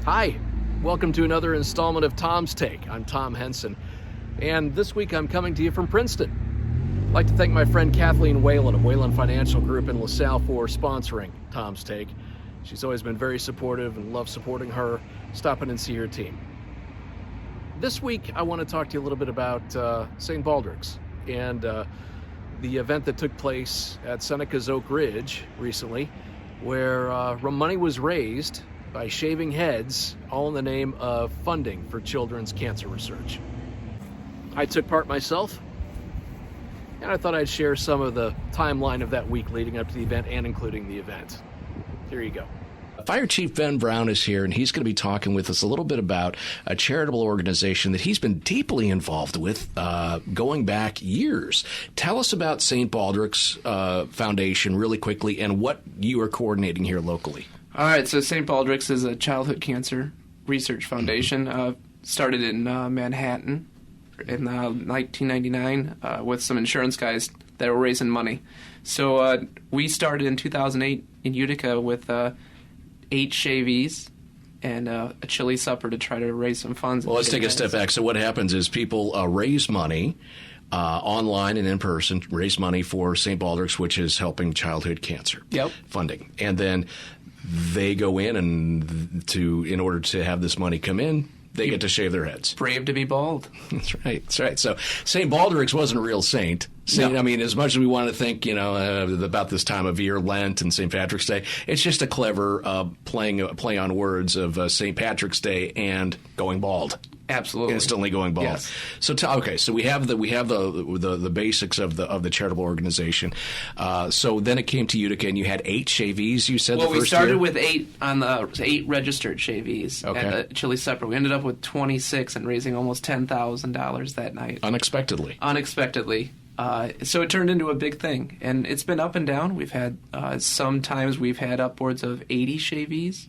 Hi, welcome to another installment of Tom's Take. I'm Tom Henson, and this week I'm coming to you from Princeton. I'd like to thank my friend Kathleen Whalen of Whalen Financial Group in LaSalle for sponsoring Tom's Take. She's always been very supportive and love supporting her. Stop in and see her team. This week I want to talk to you a little bit about St. Baldrick's and the event that took place at Seneca's Oak Ridge recently, where money was raised by shaving heads, all in the name of funding for children's cancer research. I took part myself, and I thought I'd share some of the timeline of that week leading up to the event and including the event. Here you go. Fire Chief Ben Brown is here, and he's going to be talking with us a little bit about a charitable organization that he's been deeply involved with going back years. Tell us about St. Baldrick's Foundation really quickly and what you are coordinating here locally. All right, so St. Baldrick's is a childhood cancer research foundation. Started in Manhattan in 1999 with some insurance guys that were raising money. So we started in 2008 in Utica with 8 shavies and a chili supper to try to raise some funds. Well, let's take a step back. So what happens is people raise money online and in person, raise money for St. Baldrick's, which is helping childhood cancer funding. And then they go in and in order to have this money come in, they get to shave their heads. Brave to be bald. That's right. That's right. So St. Baldrick's wasn't a real saint. No. I mean, as much as we want to think, about this time of year, Lent and St. Patrick's Day, it's just a clever play on words of St. Patrick's Day and going bald. Absolutely, instantly going bald. Yes. So so we have the basics of the charitable organization. So then it came to Utica, and you had 8 shavees. You said well, the first we started year? with 8 on the 8 registered shavees at the chili supper. We ended up with 26 and raising almost $10,000 that night. Unexpectedly. So it turned into a big thing, and it's been up and down. We've had sometimes we've had upwards of 80 shavees,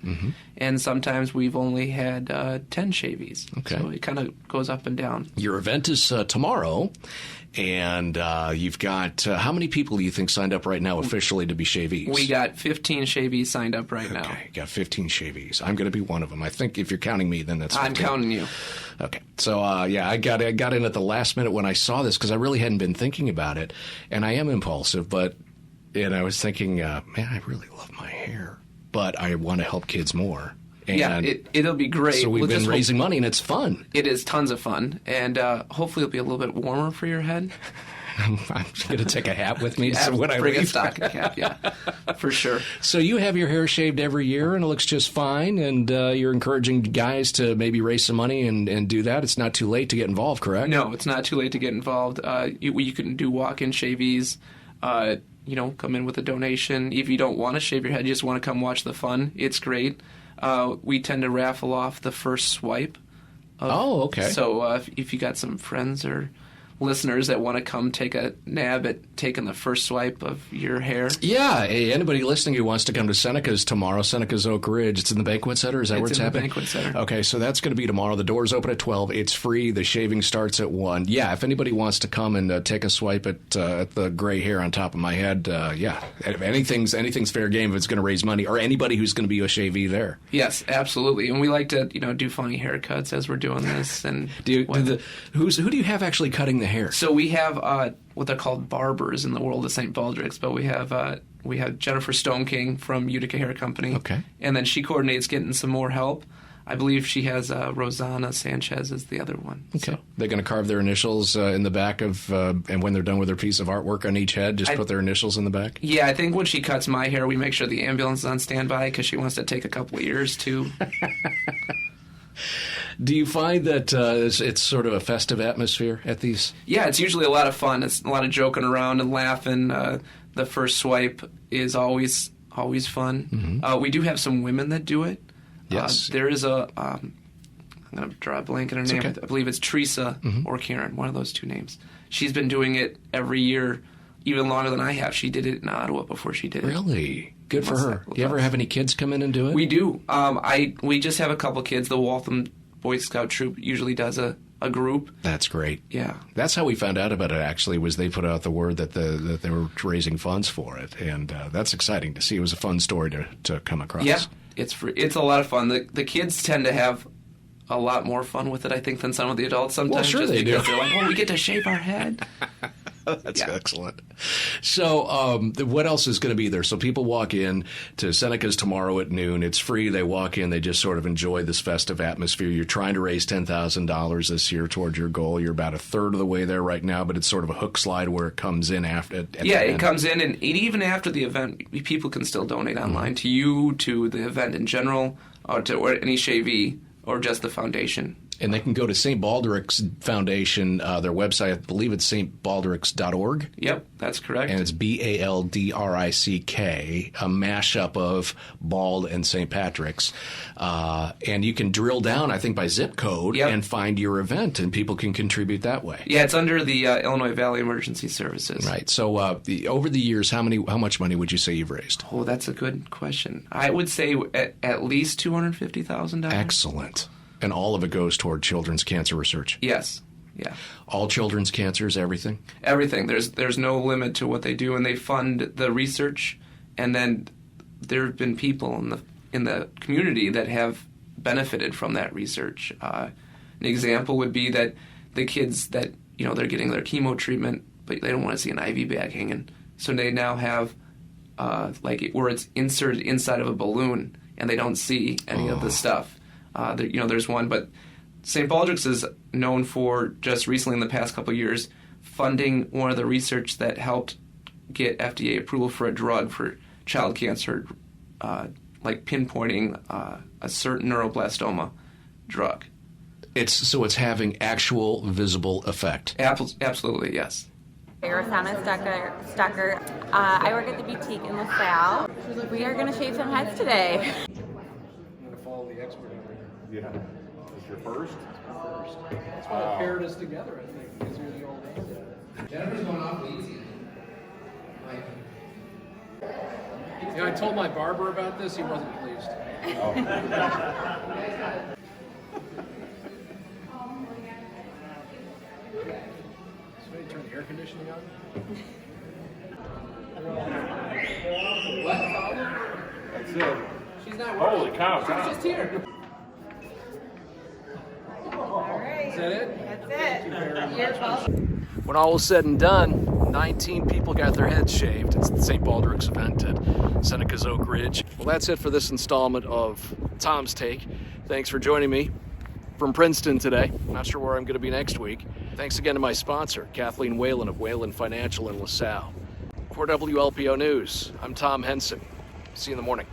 and sometimes we've only had 10 shavees. Okay. So it kind of goes up and down. Your event is tomorrow, and you've got how many people do you think signed up right now officially to be shavees? We got 15 shavees signed up right now. Okay, got 15 shavees. I'm going to be one of them. I think if you're counting me, then that's 15. I'm counting you. Okay, so I got in at the last minute when I saw this because I really hadn't been thinking about it, and I am impulsive, and I was thinking, man, I really love my hair, but I want to help kids more. And yeah, it'll be great. So we've been raising money, and it's fun. It is tons of fun, and hopefully it'll be a little bit warmer for your head. I'm going to take a hat with me. Yeah, when I bring leave. a stocking cap, yeah, for sure. So you have your hair shaved every year, and it looks just fine, and you're encouraging guys to maybe raise some money and do that. It's not too late to get involved, correct? No, it's not too late to get involved. You can do walk-in shavies, come in with a donation. If you don't want to shave your head, you just want to come watch the fun, it's great. We tend to raffle off the first swipe. Okay. So if you got some friends or listeners that want to come take a nab at taking the first swipe of your hair. Yeah, anybody listening who wants to come to Seneca's tomorrow, Seneca's Oak Ridge, it's in the Banquet Center? Is that where it's happening? It's in the Banquet Center. Okay, so that's going to be tomorrow. The doors open at 12. It's free. The shaving starts at 1. Yeah, if anybody wants to come and take a swipe at the gray hair on top of my head, anything's fair game if it's going to raise money, or anybody who's going to be a shavee there. Yes, absolutely. And we like to, do funny haircuts as we're doing this. And who do you have actually cutting the hair? So we have what they're called barbers in the world of St. Baldrick's, but we have Jennifer Stone King from Utica Hair Company. Okay. And then she coordinates getting some more help. I believe she has Rosanna Sanchez as the other one. Okay. So. They're going to carve their initials in the back of, and when they're done with their piece of artwork on each head, put their initials in the back? Yeah, I think when she cuts my hair, we make sure the ambulance is on standby because she wants to take a couple of years too. Do you find that it's sort of a festive atmosphere at these? Yeah, it's usually a lot of fun. It's a lot of joking around and laughing. The first swipe is always fun. Mm-hmm. We do have some women that do it. Yes. There is I'm going to draw a blank in her name. Okay. I believe it's Teresa or Karen, one of those two names. She's been doing it every year, even longer than I have. She did it in Ottawa before she did it. Really? Good for her. You ever have any kids come in and do it? We do. We just have a couple kids. The Waltham Boy Scout troop usually does a group. That's great. Yeah. That's how we found out about it, actually, was they put out the word that they were raising funds for it. And that's exciting to see. It was a fun story to come across. Yeah. It's free. It's a lot of fun. The kids tend to have a lot more fun with it, I think, than some of the adults sometimes. Well, sure just they because do. they're like, oh, we get to shave our head. That's excellent. So what else is going to be there? So people walk in to Seneca's tomorrow at noon. It's free. They walk in. They just sort of enjoy this festive atmosphere. You're trying to raise $10,000 this year towards your goal. You're about a third of the way there right now, but it's sort of a hook slide where it comes in after. At the it end. comes in, and even after the event, people can still donate online to you, to the event in general, or any shavee, or just the foundation. And they can go to St. Baldrick's Foundation, their website, I believe it's stbaldricks.org. Yep, that's correct. And it's Baldrick, a mashup of Bald and St. Patrick's. And you can drill down, I think, by zip code and find your event, and people can contribute that way. Yeah, it's under the Illinois Valley Emergency Services. Right. So over the years, how much money would you say you've raised? Oh, that's a good question. I would say at least $250,000. Excellent. And all of it goes toward children's cancer research? Yes. Yeah. All children's cancers, everything? Everything. There's no limit to what they do, and they fund the research, and then there have been people in the community that have benefited from that research. An example would be that the kids that, they're getting their chemo treatment, but they don't want to see an IV bag hanging, so they now have where it's inserted inside of a balloon, and they don't see any of the stuff. There's one, but St. Baldrick's is known for just recently in the past couple of years funding one of the research that helped get FDA approval for a drug for child cancer, pinpointing a certain neuroblastoma drug. It's having actual visible effect. Absolutely, yes. Rosanna Stucker. I work at the boutique in LaSalle. We are going to shave some heads today. I'm going to follow the expert over here. Yeah. Is your first? That's why they paired us together, I think, because you're the old age. Jennifer's going awfully easy. I told my barber about this. He wasn't pleased. Oh. So you turn the air conditioning on? That's it. She's not Holy cow, She's Tom. just here. Is that it? That's it. You're welcome. When all was said and done, 19 people got their heads shaved. It's the St. Baldrick's event at Seneca's Oak Ridge. Well, that's it for this installment of Tom's Take. Thanks for joining me from Princeton today. Not sure where I'm going to be next week. Thanks again to my sponsor, Kathleen Whalen of Whalen Financial in LaSalle. For WLPO News, I'm Tom Henson. See you in the morning.